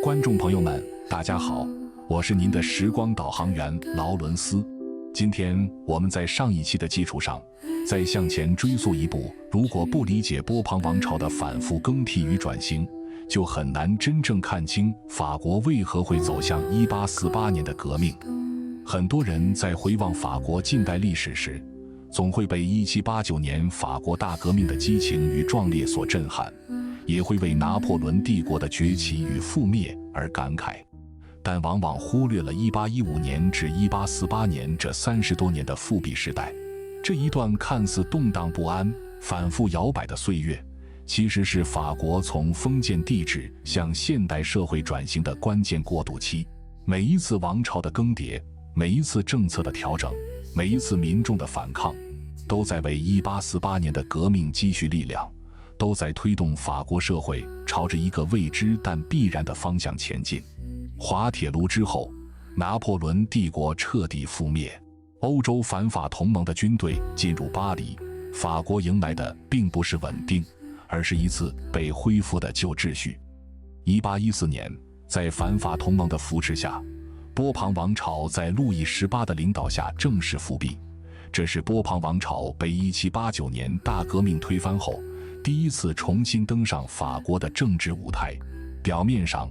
观众朋友们，大家好，我是您的时光导航员劳伦斯。今天我们在上一期的基础上，再向前追溯一步，如果不理解波旁王朝的反复更替与转型，就很难真正看清法国为何会走向1848年的革命。很多人在回望法国近代历史时，总会被1789年法国大革命的激情与壮烈所震撼，也会为拿破仑帝国的崛起与覆灭而感慨，但往往忽略了1815年至1848年这30多年的复辟时代。这一段看似动荡不安、反复摇摆的岁月，其实是法国从封建帝制向现代社会转型的关键过渡期。每一次王朝的更迭，每一次政策的调整，每一次民众的反抗，都在为1848年的革命积蓄力量，都在推动法国社会朝着一个未知但必然的方向前进。滑铁卢之后，拿破仑帝国彻底覆灭，欧洲反法同盟的军队进入巴黎，法国迎来的并不是稳定，而是一次被恢复的旧秩序。1814年，在反法同盟的扶持下，波旁王朝在路易18的领导下正式复辟。这是波旁王朝被1789年大革命推翻后第一次重新登上法国的政治舞台。表面上，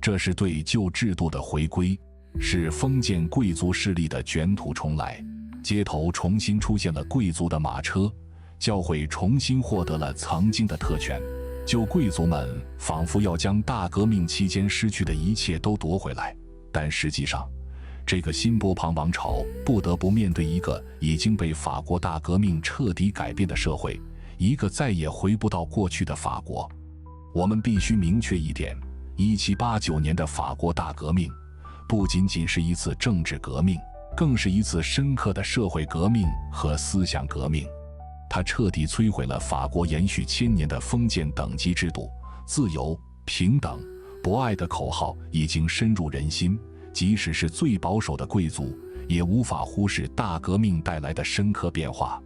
这是对旧制度的回归，是封建贵族势力的卷土重来，街头重新出现了贵族的马车，教会重新获得了曾经的特权，旧贵族们仿佛要将大革命期间失去的一切都夺回来。但实际上，这个新波旁王朝不得不面对一个已经被法国大革命彻底改变的社会，一个再也回不到过去的法国。我们必须明确一点，1789年的法国大革命不仅仅是一次政治革命，更是一次深刻的社会革命和思想革命。它彻底摧毁了法国延续1000年的封建等级制度，自由、平等、博爱的口号已经深入人心，即使是最保守的贵族也无法忽视大革命带来的深刻变化。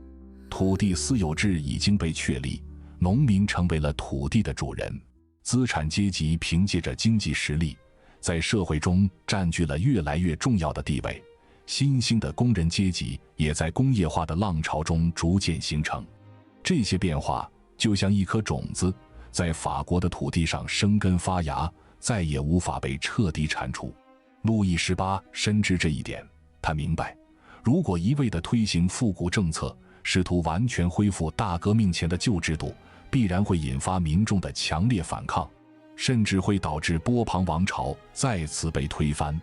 土地私有制已经被确立，农民成为了土地的主人，资产阶级凭借着经济实力在社会中占据了越来越重要的地位，新兴的工人阶级也在工业化的浪潮中逐渐形成。这些变化就像一颗种子，在法国的土地上生根发芽，再也无法被彻底铲除。路易18深知这一点，他明白，如果一味地推行复古政策，试图完全恢复大革命前的旧制度，必然会引发民众的强烈反抗，甚至会导致波旁王朝再次被推翻。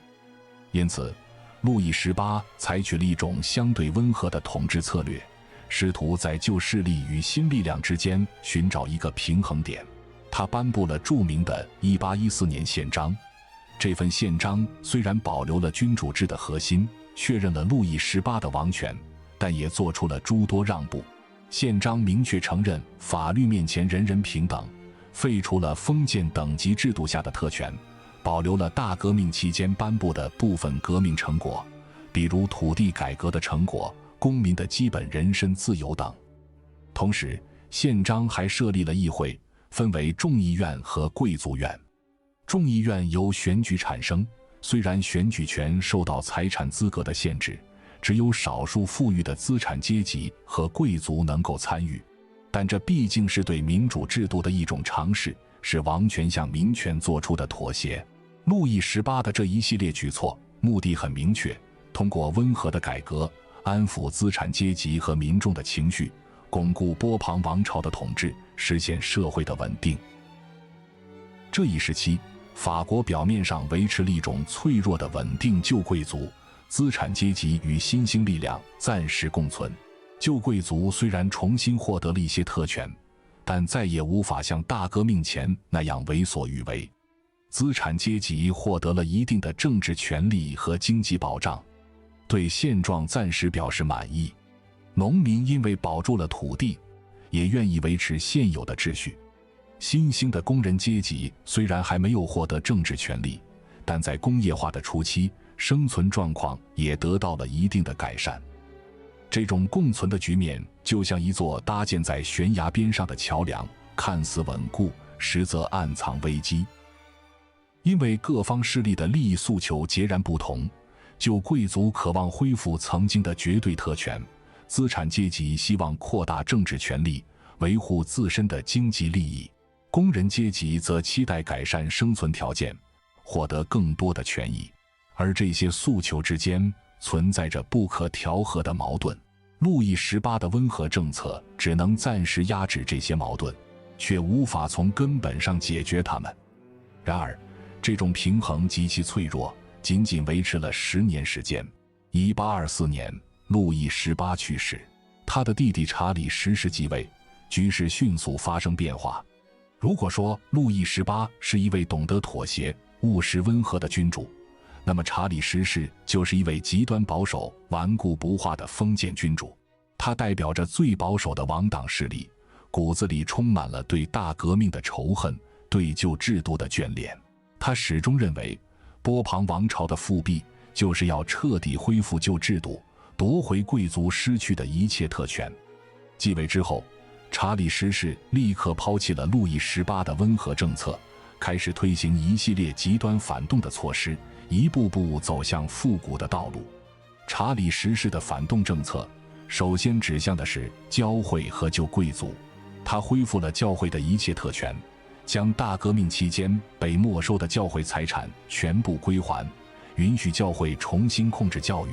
因此，路易18采取了一种相对温和的统治策略，试图在旧势力与新力量之间寻找一个平衡点。他颁布了著名的1814年宪章。这份宪章虽然保留了君主制的核心，确认了路易18的王权，但也做出了诸多让步。宪章明确承认法律面前人人平等，废除了封建等级制度下的特权，保留了大革命期间颁布的部分革命成果，比如土地改革的成果、公民的基本人身自由等。同时，宪章还设立了议会，分为众议院和贵族院。众议院由选举产生，虽然选举权受到财产资格的限制，只有少数富裕的资产阶级和贵族能够参与，但这毕竟是对民主制度的一种尝试，是王权向民权做出的妥协。路易18的这一系列举措目的很明确，通过温和的改革安抚资产阶级和民众的情绪，巩固波旁王朝的统治，实现社会的稳定。这一时期，法国表面上维持了一种脆弱的稳定，旧贵族、资产阶级与新兴力量暂时共存。旧贵族虽然重新获得了一些特权，但再也无法像大革命前那样为所欲为。资产阶级获得了一定的政治权利和经济保障，对现状暂时表示满意。农民因为保住了土地，也愿意维持现有的秩序。新兴的工人阶级虽然还没有获得政治权利，但在工业化的初期，生存状况也得到了一定的改善。这种共存的局面就像一座搭建在悬崖边上的桥梁，看似稳固，实则暗藏危机。因为各方势力的利益诉求截然不同，旧贵族渴望恢复曾经的绝对特权，资产阶级希望扩大政治权力，维护自身的经济利益，工人阶级则期待改善生存条件，获得更多的权益。而这些诉求之间存在着不可调和的矛盾。路易18的温和政策只能暂时压制这些矛盾，却无法从根本上解决它们。然而，这种平衡极其脆弱，仅仅维持了10年时间。1824年，路易18去世，他的弟弟查理10世继位，局势迅速发生变化。如果说路易18是一位懂得妥协、务实温和的君主，那么查理10世就是一位极端保守、顽固不化的封建君主。他代表着最保守的王党势力，骨子里充满了对大革命的仇恨，对旧制度的眷恋。他始终认为，波旁王朝的复辟就是要彻底恢复旧制度，夺回贵族失去的一切特权。继位之后，查理10世立刻抛弃了路易18的温和政策，开始推行一系列极端反动的措施，一步步走向复古的道路。查理10世的反动政策首先指向的是教会和旧贵族，他恢复了教会的一切特权，将大革命期间被没收的教会财产全部归还，允许教会重新控制教育，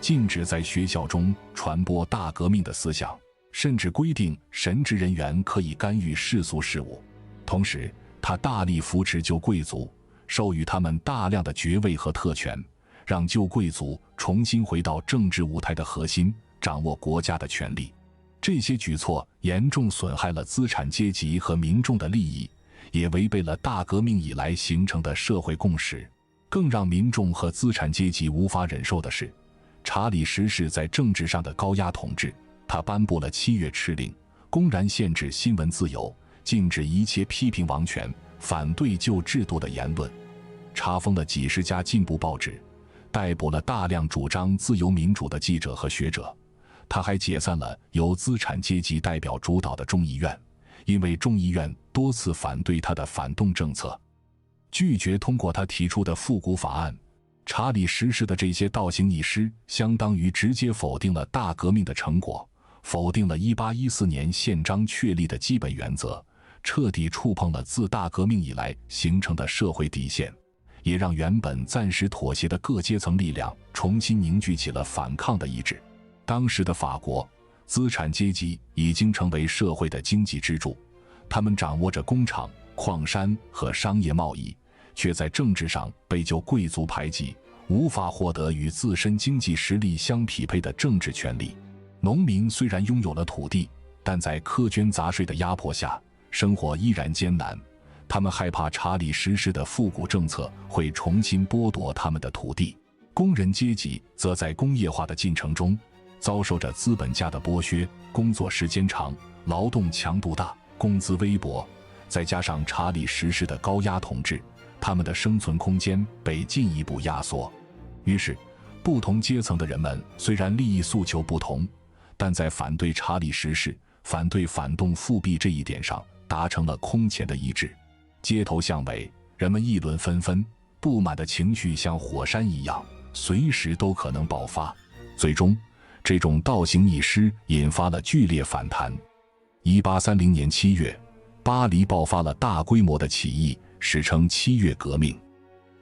禁止在学校中传播大革命的思想，甚至规定神职人员可以干预世俗事务。同时，他大力扶持旧贵族，授予他们大量的爵位和特权，让旧贵族重新回到政治舞台的核心，掌握国家的权力。这些举措严重损害了资产阶级和民众的利益，也违背了大革命以来形成的社会共识。更让民众和资产阶级无法忍受的是，查理10世在政治上的高压统治。他颁布了7月敕令，公然限制新闻自由，禁止一切批评王权、反对旧制度的言论，查封了几十家进步报纸，逮捕了大量主张自由民主的记者和学者。他还解散了由资产阶级代表主导的众议院，因为众议院多次反对他的反动政策，拒绝通过他提出的复古法案。查理10世的这些倒行逆施，相当于直接否定了大革命的成果，否定了1814年宪章确立的基本原则，彻底触碰了自大革命以来形成的社会底线，也让原本暂时妥协的各阶层力量重新凝聚起了反抗的意志。当时的法国，资产阶级已经成为社会的经济支柱，他们掌握着工厂、矿山和商业贸易，却在政治上被旧贵族排挤，无法获得与自身经济实力相匹配的政治权利。农民虽然拥有了土地，但在苛捐杂税的压迫下，生活依然艰难。他们害怕查理10世的复古政策会重新剥夺他们的土地。工人阶级则在工业化的进程中遭受着资本家的剥削，工作时间长，劳动强度大，工资微薄，再加上查理10世的高压统治，他们的生存空间被进一步压缩。于是，不同阶层的人们虽然利益诉求不同，但在反对查理10世、反对反动复辟这一点上达成了空前的一致。街头巷尾，人们议论纷纷，不满的情绪像火山一样，随时都可能爆发。最终，这种倒行逆施引发了剧烈反弹。1830年7月，巴黎爆发了大规模的起义，史称7月革命。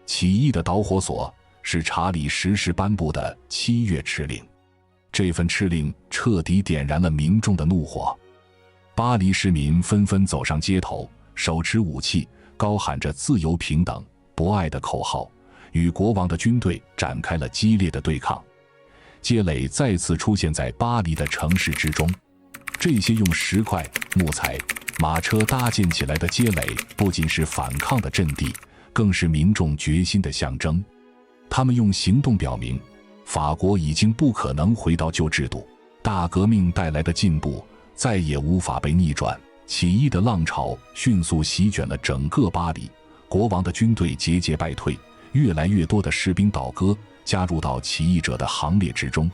起义的导火索是查理10世颁布的7月敕令。这份敕令彻底点燃了民众的怒火，巴黎市民纷纷走上街头，手持武器，高喊着自由、平等、博爱的口号，与国王的军队展开了激烈的对抗。街垒再次出现在巴黎的城市之中，这些用石块、木材、马车搭建起来的街垒不仅是反抗的阵地，更是民众决心的象征。他们用行动表明，法国已经不可能回到旧制度，大革命带来的进步再也无法被逆转。起义的浪潮迅速席卷了整个巴黎，国王的军队节节败退，越来越多的士兵倒戈，加入到起义者的行列之中。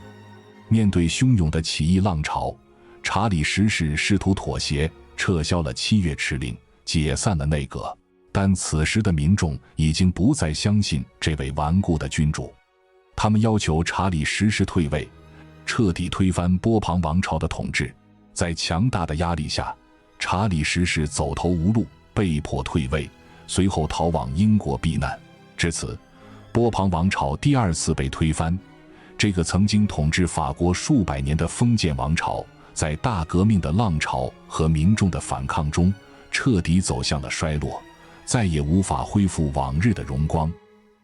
面对汹涌的起义浪潮，查理10世试图妥协，撤销了7月敕令，解散了内阁。但此时的民众已经不再相信这位顽固的君主，他们要求查理十世退位，彻底推翻波旁王朝的统治。在强大的压力下，查理十世走投无路，被迫退位，随后逃往英国避难。至此，波旁王朝第二次被推翻。这个曾经统治法国数百年的封建王朝，在大革命的浪潮和民众的反抗中，彻底走向了衰落，再也无法恢复往日的荣光。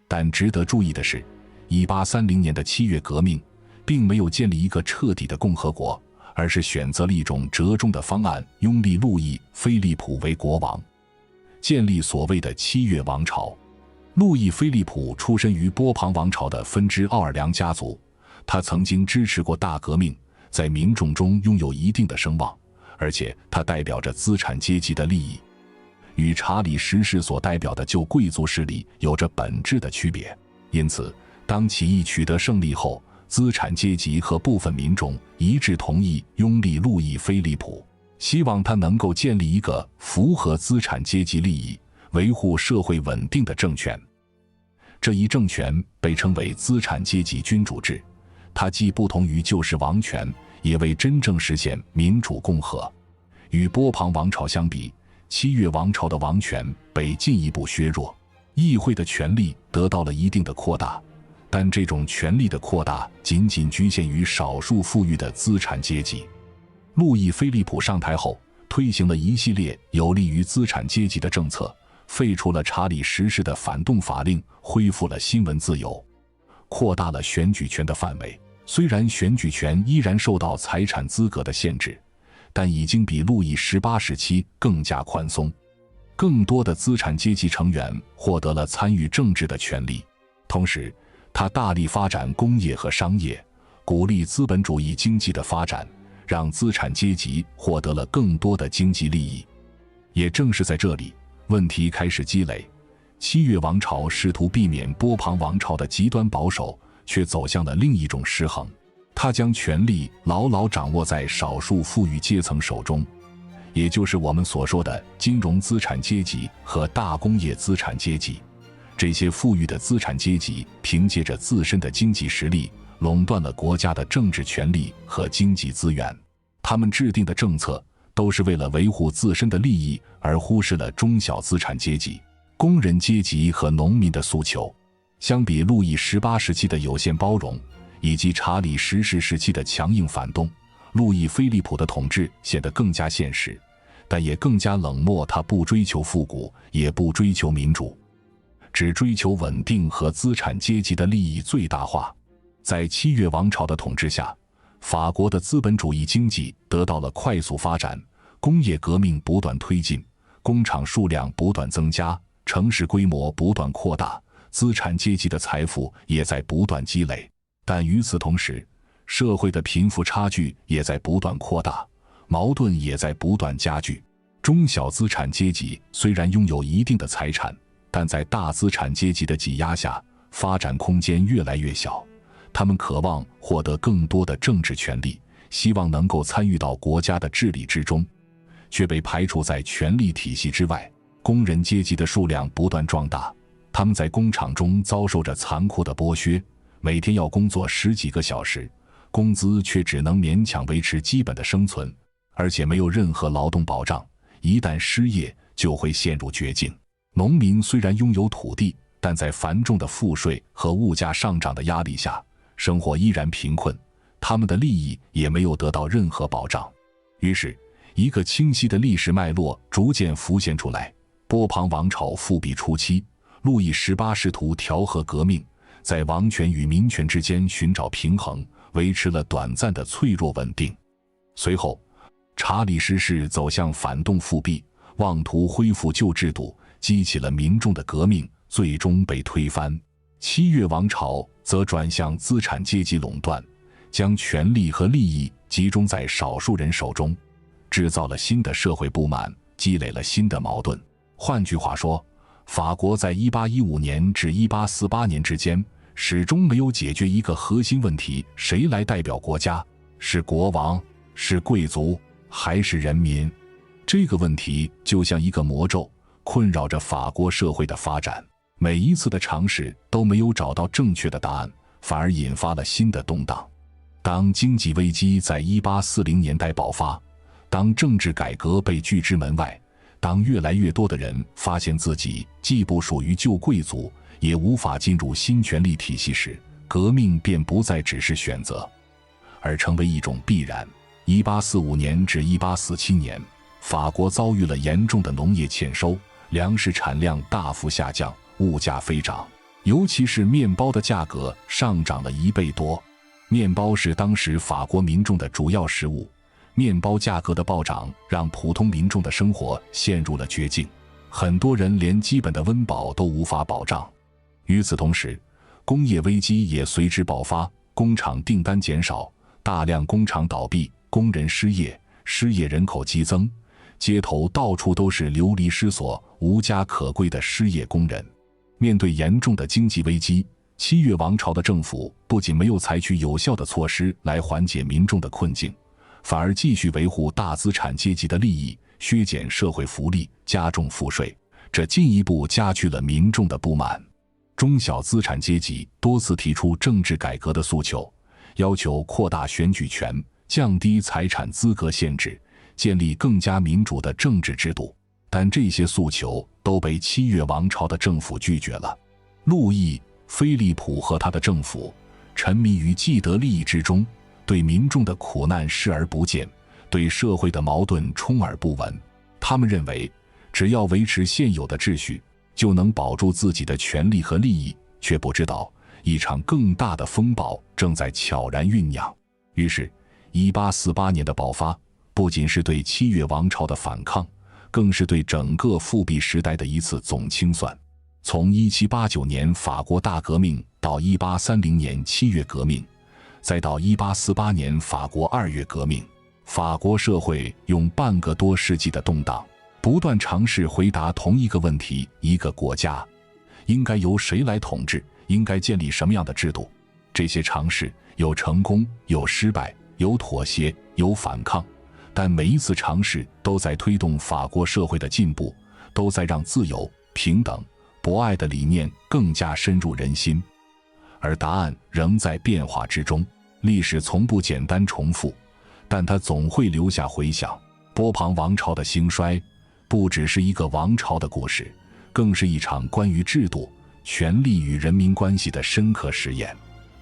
但值得注意的是，1830年的7月革命并没有建立一个彻底的共和国，而是选择了一种折中的方案，拥立路易·菲利普为国王，建立所谓的7月王朝。路易·菲利普出身于波旁王朝的分支奥尔良家族，他曾经支持过大革命，在民众中拥有一定的声望，而且他代表着资产阶级的利益，与查理十世所代表的旧贵族势力有着本质的区别。因此，当起义取得胜利后，资产阶级和部分民众一致同意拥立路易·菲利普，希望他能够建立一个符合资产阶级利益、维护社会稳定的政权。这一政权被称为资产阶级君主制，它既不同于旧式王权，也为真正实现民主共和。与波旁王朝相比，7月王朝的王权被进一步削弱，议会的权力得到了一定的扩大，但这种权力的扩大仅仅局限于少数富裕的资产阶级。路易·菲利普上台后，推行了一系列有利于资产阶级的政策，废除了查理十世的反动法令，恢复了新闻自由，扩大了选举权的范围。虽然选举权依然受到财产资格的限制，但已经比路易18时期更加宽松。更多的资产阶级成员获得了参与政治的权利。同时，他大力发展工业和商业，鼓励资本主义经济的发展，让资产阶级获得了更多的经济利益。也正是在这里，问题开始积累。7月王朝试图避免波旁王朝的极端保守，却走向了另一种失衡。他将权力牢牢掌握在少数富裕阶层手中，也就是我们所说的金融资产阶级和大工业资产阶级。这些富裕的资产阶级凭借着自身的经济实力，垄断了国家的政治权力和经济资源。他们制定的政策都是为了维护自身的利益，而忽视了中小资产阶级、工人阶级和农民的诉求。相比路易18时期的有限包容，以及查理十世时期的强硬反动，路易·菲利普的统治显得更加现实，但也更加冷漠。他不追求复古，也不追求民主，只追求稳定和资产阶级的利益最大化。在7月王朝的统治下，法国的资本主义经济得到了快速发展，工业革命不断推进，工厂数量不断增加，城市规模不断扩大，资产阶级的财富也在不断积累。但与此同时，社会的贫富差距也在不断扩大，矛盾也在不断加剧。中小资产阶级虽然拥有一定的财产，但在大资产阶级的挤压下，发展空间越来越小。他们渴望获得更多的政治权利，希望能够参与到国家的治理之中，却被排除在权力体系之外。工人阶级的数量不断壮大，他们在工厂中遭受着残酷的剥削，每天要工作10几个小时，工资却只能勉强维持基本的生存，而且没有任何劳动保障，一旦失业就会陷入绝境。农民虽然拥有土地，但在繁重的赋税和物价上涨的压力下，生活依然贫困，他们的利益也没有得到任何保障。于是，一个清晰的历史脉络逐渐浮现出来。波旁王朝复辟初期，路易18试图调和革命，在王权与民权之间寻找平衡，维持了短暂的脆弱稳定。随后，查理十世走向反动复辟，妄图恢复旧制度，激起了民众的革命，最终被推翻。7月王朝则转向资产阶级垄断，将权力和利益集中在少数人手中，制造了新的社会不满，积累了新的矛盾。换句话说，法国在1815年至1848年之间始终没有解决一个核心问题：谁来代表国家？是国王？是贵族？还是人民？这个问题就像一个魔咒，困扰着法国社会的发展。每一次的尝试都没有找到正确的答案，反而引发了新的动荡。当经济危机在1840年代爆发，当政治改革被拒之门外，当越来越多的人发现自己既不属于旧贵族，也无法进入新权力体系时，革命便不再只是选择，而成为一种必然。1845年至1847年，法国遭遇了严重的农业欠收，粮食产量大幅下降，物价飞涨，尤其是面包的价格上涨了1倍多。面包是当时法国民众的主要食物，面包价格的暴涨让普通民众的生活陷入了绝境，很多人连基本的温饱都无法保障。与此同时，工业危机也随之爆发，工厂订单减少，大量工厂倒闭，工人失业，失业人口激增，街头到处都是流离失所、无家可归的失业工人。面对严重的经济危机，七月王朝的政府不仅没有采取有效的措施来缓解民众的困境，反而继续维护大资产阶级的利益，削减社会福利，加重赋税，这进一步加剧了民众的不满。中小资产阶级多次提出政治改革的诉求，要求扩大选举权，降低财产资格限制，建立更加民主的政治制度，但这些诉求都被七月王朝的政府拒绝了。路易·菲利普和他的政府沉迷于既得利益之中，对民众的苦难视而不见，对社会的矛盾充耳不闻。他们认为，只要维持现有的秩序，就能保住自己的权利和利益，却不知道一场更大的风暴正在悄然酝酿。于是1848年的爆发不仅是对七月王朝的反抗，更是对整个复辟时代的一次总清算。从1789年法国大革命到1830年7月革命，再到1848年法国2月革命，法国社会用半个多世纪的动荡，不断尝试回答同一个问题：一个国家应该由谁来统治，应该建立什么样的制度。这些尝试有成功，有失败，有妥协，有反抗，但每一次尝试都在推动法国社会的进步，都在让自由、平等、博爱的理念更加深入人心。而答案仍在变化之中，历史从不简单重复，但它总会留下回响。波旁王朝的兴衰不只是一个王朝的故事，更是一场关于制度、权力与人民关系的深刻实验。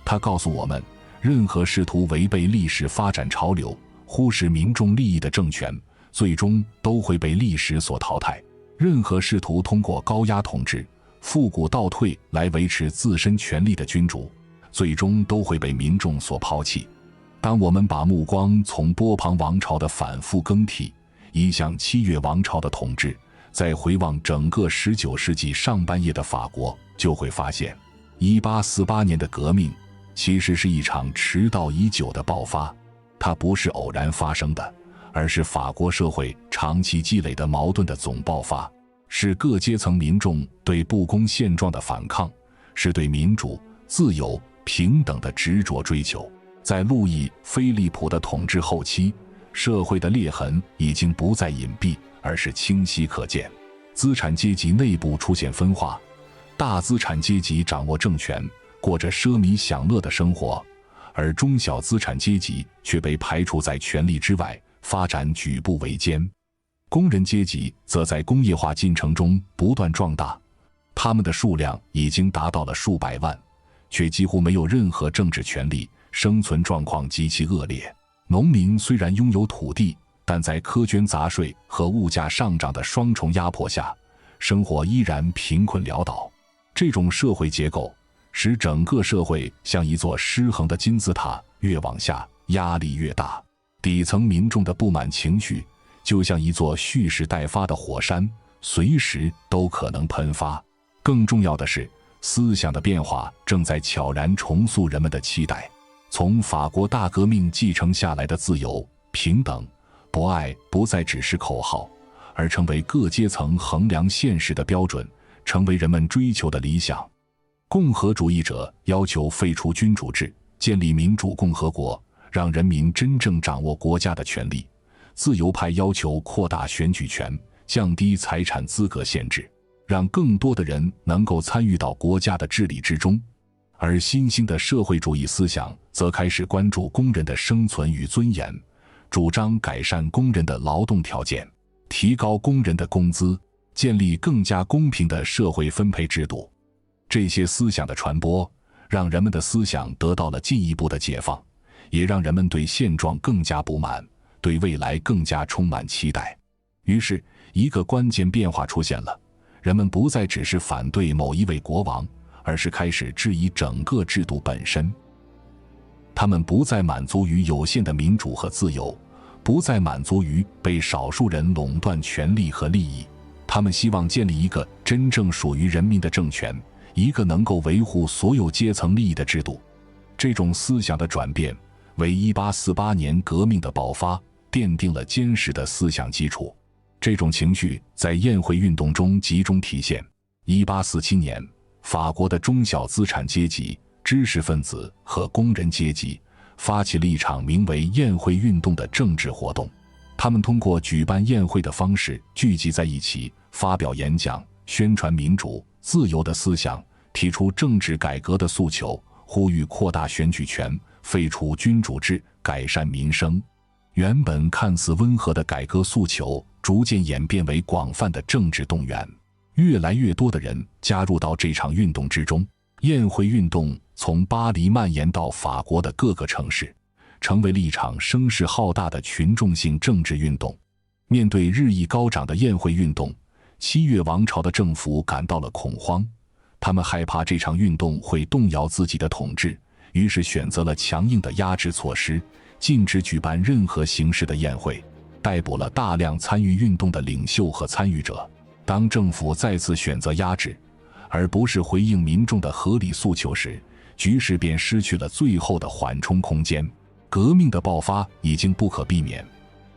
它告诉我们，任何试图违背历史发展潮流、忽视民众利益的政权，最终都会被历史所淘汰。任何试图通过高压统治、复古倒退来维持自身权力的君主，最终都会被民众所抛弃。当我们把目光从波旁王朝的反复更替移向七月王朝的统治，再回望整个19世纪上半叶的法国，就会发现1848年的革命其实是一场迟到已久的爆发。它不是偶然发生的，而是法国社会长期积累的矛盾的总爆发，是各阶层民众对不公现状的反抗，是对民主、自由、平等的执着追求。在路易·菲利普的统治后期，社会的裂痕已经不再隐蔽，而是清晰可见。资产阶级内部出现分化，大资产阶级掌握政权，过着奢靡享乐的生活，而中小资产阶级却被排除在权力之外，发展举步维艰。工人阶级则在工业化进程中不断壮大，他们的数量已经达到了数百万，却几乎没有任何政治权利，生存状况极其恶劣。农民虽然拥有土地，但在苛捐杂税和物价上涨的双重压迫下，生活依然贫困潦倒。这种社会结构使整个社会像一座失衡的金字塔，越往下压力越大。底层民众的不满情绪就像一座蓄势待发的火山，随时都可能喷发。更重要的是，思想的变化正在悄然重塑人们的期待。从法国大革命继承下来的自由、平等、博爱不再只是口号，而成为各阶层衡量现实的标准，成为人们追求的理想。共和主义者要求废除君主制，建立民主共和国，让人民真正掌握国家的权力。自由派要求扩大选举权，降低财产资格限制，让更多的人能够参与到国家的治理之中。而新兴的社会主义思想则开始关注工人的生存与尊严，主张改善工人的劳动条件，提高工人的工资，建立更加公平的社会分配制度。这些思想的传播，让人们的思想得到了进一步的解放，也让人们对现状更加不满，对未来更加充满期待。于是，一个关键变化出现了，人们不再只是反对某一位国王，而是开始质疑整个制度本身。他们不再满足于有限的民主和自由，不再满足于被少数人垄断权力和利益，他们希望建立一个真正属于人民的政权，一个能够维护所有阶层利益的制度。这种思想的转变为1848年革命的爆发奠定了坚实的思想基础。这种情绪在宴会运动中集中体现。1847年，法国的中小资产阶级、知识分子和工人阶级发起了一场名为宴会运动的政治活动。他们通过举办宴会的方式聚集在一起，发表演讲，宣传民主、自由的思想，提出政治改革的诉求，呼吁扩大选举权，废除君主制，改善民生。原本看似温和的改革诉求，逐渐演变为广泛的政治动员。越来越多的人加入到这场运动之中，宴会运动从巴黎蔓延到法国的各个城市，成为了一场声势浩大的群众性政治运动。面对日益高涨的宴会运动，7月王朝的政府感到了恐慌，他们害怕这场运动会动摇自己的统治，于是选择了强硬的压制措施，禁止举办任何形式的宴会，逮捕了大量参与运动的领袖和参与者。当政府再次选择压制，而不是回应民众的合理诉求时，局势便失去了最后的缓冲空间。革命的爆发已经不可避免。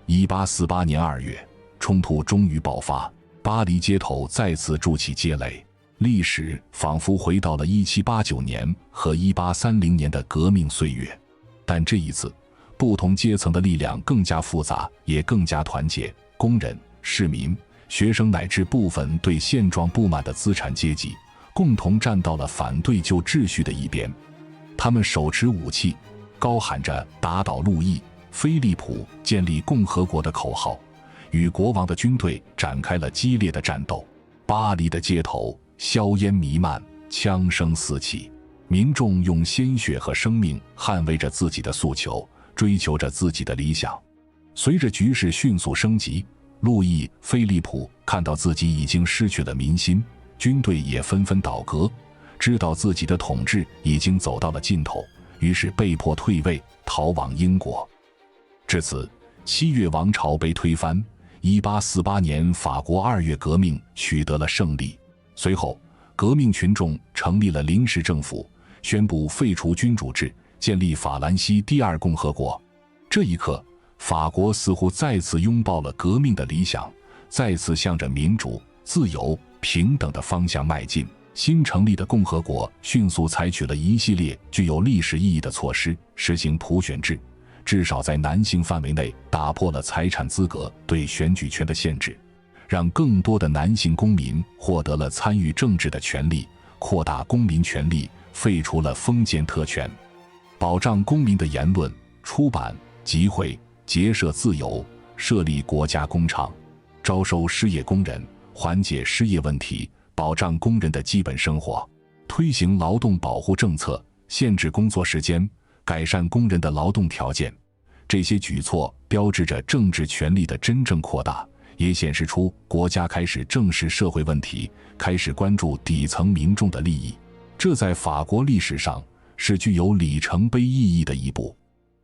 1848年2月，冲突终于爆发，巴黎街头再次筑起街垒，历史仿佛回到了1789年和1830年的革命岁月。但这一次，不同阶层的力量更加复杂，也更加团结。工人、市民、学生乃至部分对现状不满的资产阶级，共同站到了反对旧秩序的一边。他们手持武器，高喊着打倒路易、菲利普、建立共和国的口号，与国王的军队展开了激烈的战斗。巴黎的街头硝烟弥漫，枪声四起，民众用鲜血和生命捍卫着自己的诉求，追求着自己的理想。随着局势迅速升级，路易、菲利普看到自己已经失去了民心，军队也纷纷倒戈，知道自己的统治已经走到了尽头，于是被迫退位，逃往英国。至此，7月王朝被推翻，1848年法国2月革命取得了胜利。随后，革命群众成立了临时政府，宣布废除君主制，建立法兰西第2共和国。这一刻，法国似乎再次拥抱了革命的理想，再次向着民主、自由、平等的方向迈进。新成立的共和国迅速采取了一系列具有历史意义的措施，实行普选制，至少在男性范围内打破了财产资格对选举权的限制，让更多的男性公民获得了参与政治的权利，扩大公民权利，废除了封建特权，保障公民的言论、出版、集会、结社自由，设立国家工厂，招收失业工人，缓解失业问题，保障工人的基本生活，推行劳动保护政策，限制工作时间，改善工人的劳动条件。这些举措标志着政治权力的真正扩大，也显示出国家开始正视社会问题，开始关注底层民众的利益。这在法国历史上是具有里程碑意义的一步。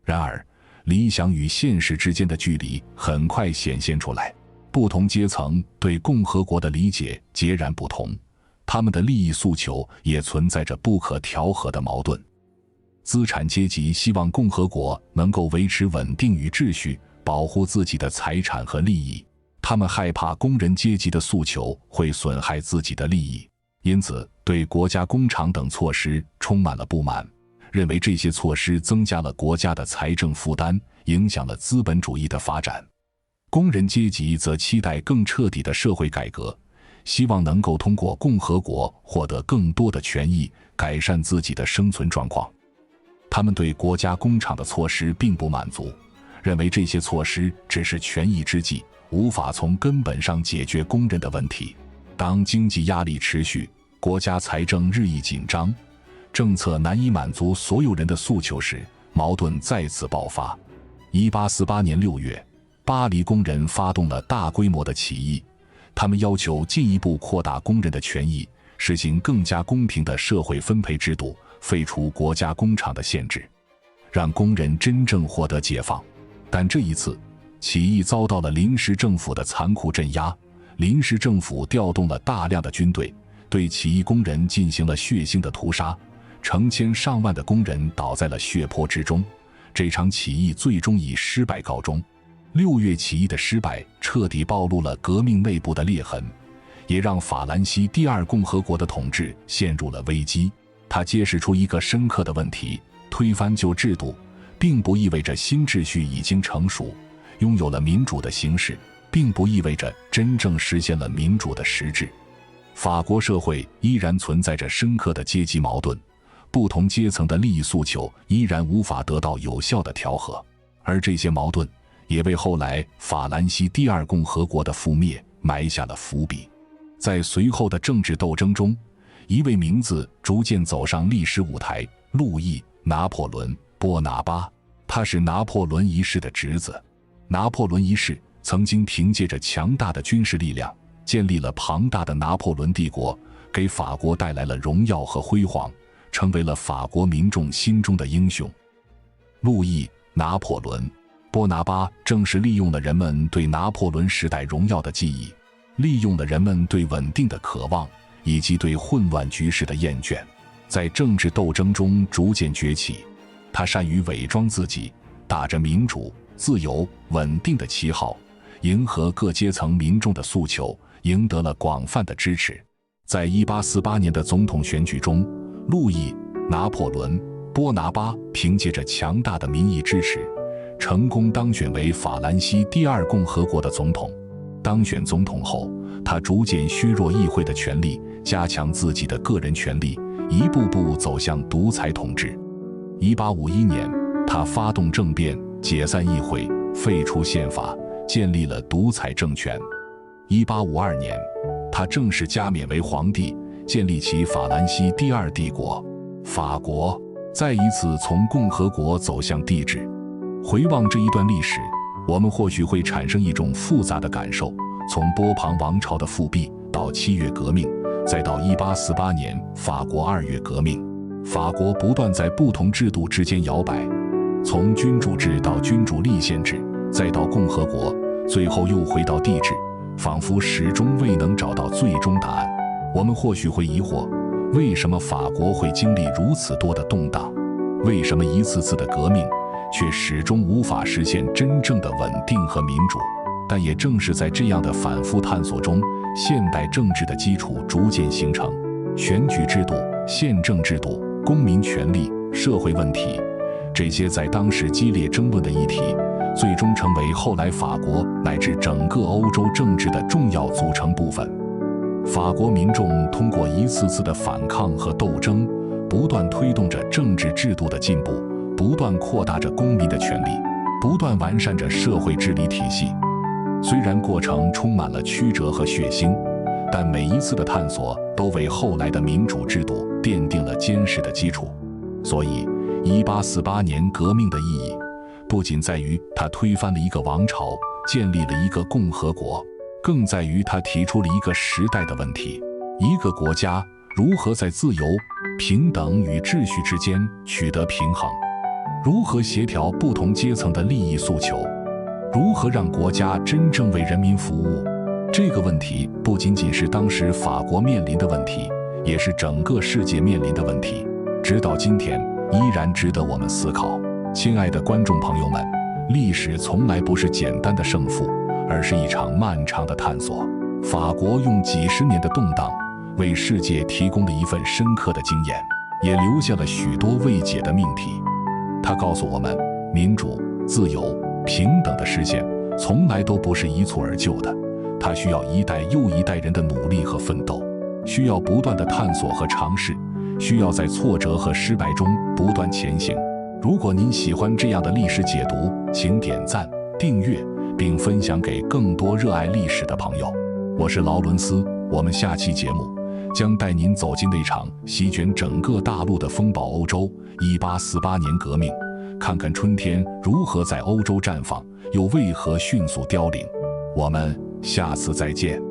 然而，理想与现实之间的距离很快显现出来，不同阶层对共和国的理解截然不同，他们的利益诉求也存在着不可调和的矛盾。资产阶级希望共和国能够维持稳定与秩序，保护自己的财产和利益，他们害怕工人阶级的诉求会损害自己的利益，因此对国家工厂等措施充满了不满，认为这些措施增加了国家的财政负担，影响了资本主义的发展。工人阶级则期待更彻底的社会改革，希望能够通过共和国获得更多的权益，改善自己的生存状况。他们对国家工厂的措施并不满足，认为这些措施只是权宜之计，无法从根本上解决工人的问题。当经济压力持续，国家财政日益紧张，政策难以满足所有人的诉求时，矛盾再次爆发。1848年6月，巴黎工人发动了大规模的起义，他们要求进一步扩大工人的权益，实行更加公平的社会分配制度，废除国家工厂的限制，让工人真正获得解放。但这一次，起义遭到了临时政府的残酷镇压，临时政府调动了大量的军队，对起义工人进行了血腥的屠杀，成千上万的工人倒在了血泊之中。这场起义最终以失败告终。6月起义的失败彻底暴露了革命内部的裂痕，也让法兰西第二共和国的统治陷入了危机。它揭示出一个深刻的问题：推翻旧制度并不意味着新秩序已经成熟，拥有了民主的形式并不意味着真正实现了民主的实质。法国社会依然存在着深刻的阶级矛盾，不同阶层的利益诉求依然无法得到有效的调和，而这些矛盾也为后来法兰西第二共和国的覆灭埋下了伏笔。在随后的政治斗争中，一位名字逐渐走上历史舞台：路易·拿破仑·波拿巴。他是拿破仑一世的侄子。拿破仑一世曾经凭借着强大的军事力量，建立了庞大的拿破仑帝国，给法国带来了荣耀和辉煌，成为了法国民众心中的英雄。路易·拿破仑·波拿巴正是利用了人们对拿破仑时代荣耀的记忆，利用了人们对稳定的渴望，以及对混乱局势的厌倦，在政治斗争中逐渐崛起。他善于伪装自己，打着民主、自由、稳定的旗号，迎合各阶层民众的诉求，赢得了广泛的支持。在1848年的总统选举中，路易·拿破仑·波拿巴凭借着强大的民意支持，成功当选为法兰西第二共和国的总统。当选总统后，他逐渐削弱议会的权力，加强自己的个人权力，一步步走向独裁统治。1851年，他发动政变，解散议会，废除宪法，建立了独裁政权。1852年，他正式加冕为皇帝，建立起法兰西第二帝国。法国再一次从共和国走向帝制。回望这一段历史，我们或许会产生一种复杂的感受：从波旁王朝的复辟到7月革命，再到1848年法国2月革命，法国不断在不同制度之间摇摆，从君主制到君主立宪制，再到共和国，最后又回到帝制，仿佛始终未能找到最终答案。我们或许会疑惑，为什么法国会经历如此多的动荡？为什么一次次的革命却始终无法实现真正的稳定和民主？但也正是在这样的反复探索中，现代政治的基础逐渐形成。选举制度、宪政制度、公民权利、社会问题，这些在当时激烈争论的议题，最终成为后来法国乃至整个欧洲政治的重要组成部分。法国民众通过一次次的反抗和斗争，不断推动着政治制度的进步，不断扩大着公民的权利，不断完善着社会治理体系。虽然过程充满了曲折和血腥，但每一次的探索都为后来的民主制度奠定了坚实的基础。所以1848年革命的意义不仅在于它推翻了一个王朝，建立了一个共和国，更在于它提出了一个时代的问题：一个国家如何在自由、平等与秩序之间取得平衡，如何协调不同阶层的利益诉求，如何让国家真正为人民服务。这个问题不仅仅是当时法国面临的问题，也是整个世界面临的问题，直到今天依然值得我们思考。亲爱的观众朋友们，历史从来不是简单的胜负，而是一场漫长的探索。法国用几十年的动荡，为世界提供了一份深刻的经验，也留下了许多未解的命题。它告诉我们，民主、自由、平等的实现从来都不是一蹴而就的，它需要一代又一代人的努力和奋斗，需要不断的探索和尝试，需要在挫折和失败中不断前行。如果您喜欢这样的历史解读，请点赞、订阅并分享给更多热爱历史的朋友。我是劳伦斯，我们下期节目将带您走进那场席卷整个大陆的风暴——欧洲1848年革命，看看春天如何在欧洲绽放，又为何迅速凋零。我们下次再见。